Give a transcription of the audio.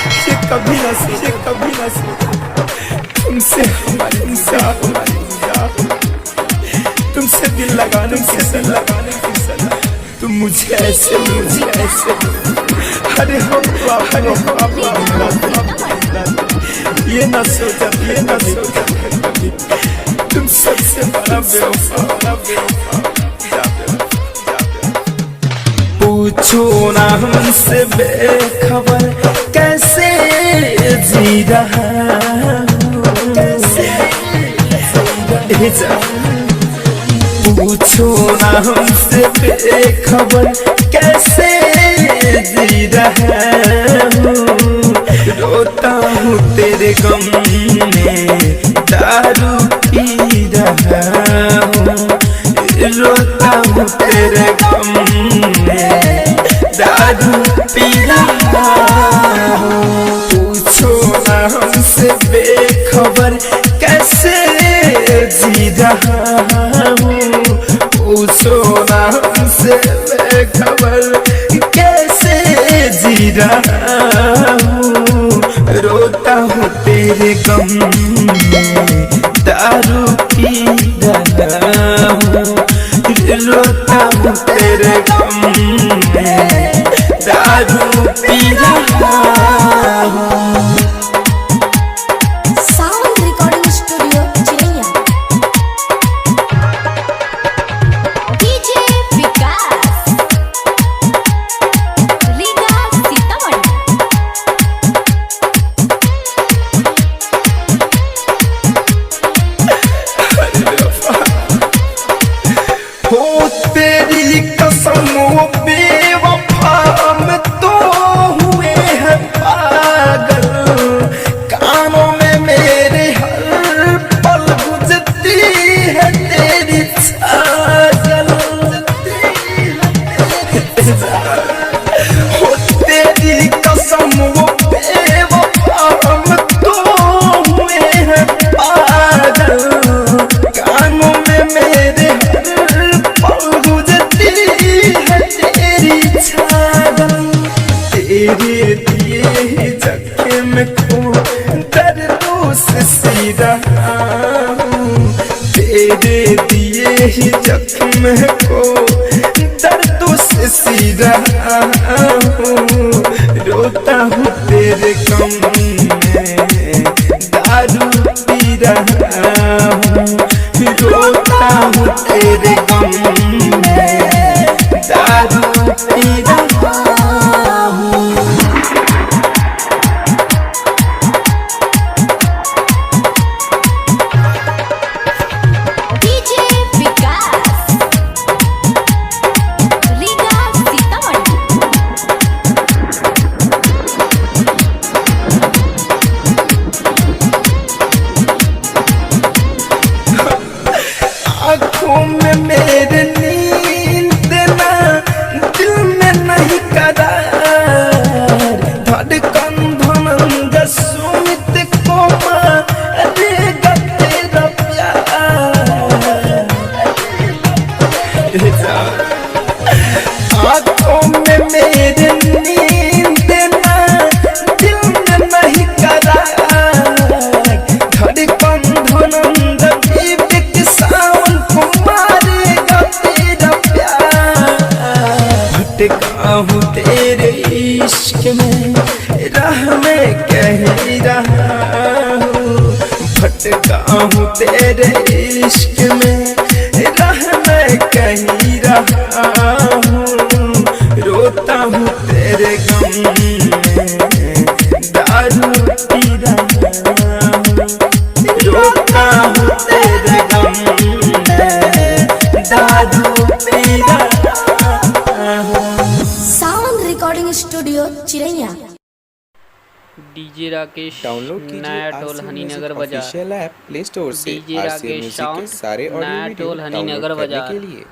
ये कभी ना तुमसे हमारी तुमसे दिल लगाने की सलाह तुम मुझे ऐसे अरे हो ये ना सोचा कभी तुम सबसे बड़ा बेवफा पूछो ना हमसे बेखबर कैसे जी रहा पूछो ना हमसे बेखबर कैसे जी रहा हूँ रोता हूँ तेरे गम में दारू पी रहा हूँ रोता हूँ तेरे गम में दारू पी रहा हूँ पूछो ना हमसे बेखबर कैसे जी रहा हूँ पूछो ना हमसे बेखबर कैसे जी रहा हूँ रोता हूँ तेरे गम में दारू पी रहा हूँ रोता हूँ तेरे गम में दारू पी रहा हूँ। Sound recording studio Chiraiya DJ विकास रीगा सीतामढ़ी हो तेरी कसम बेवफा हम तो हुए हैं पागल कानों में मेरे हर पल गुजरती है तेरी छागल हो तेरी कसम बेवफा हम तो हुए हैं पागल कानों में मेरे तेरे दिए जख्म को दर्दों से सी रहा हूँ तेरे दिए ही जख्म को दर्दों से सी रहा हूँ रोता हूँ तेरे गम में दारू पी रहा हूँ रोता हूँ तेरे गम में दारू पी रहा हूँ। डीजे विकास रीगा सीतामढ़ी आँखों में मेरे नींद ना दिल में नहीं करार धड़कन धनंग सुमित को मारेगा तेरा प्यार आँखों में मेरे नींद ना दिल में नहीं करार धड़कन धनंग सावन को मारेगा तेरा प्यार भटका हूँ तेरे इश्क में राह में कह रहा हूँ भटका हूँ तेरे इश्क में राह में कह रहा हूँ रोता हूँ तेरे गम में दारू पी रहा हूँ रोता हूँ तेरे गम में दारू पी रहा हूँ। Sound recording studio Chiraiya DJ Rakesh download नया कीजिए टोल हनीनगर ऑफिशियल ऐप प्ले स्टोर से डीजे आरसीएम राकेश म्यूजिक के साउंड सारे ऑडियो नया वीडियो टोल हनीनगर डाउनलोड करने बाजार। के लिए।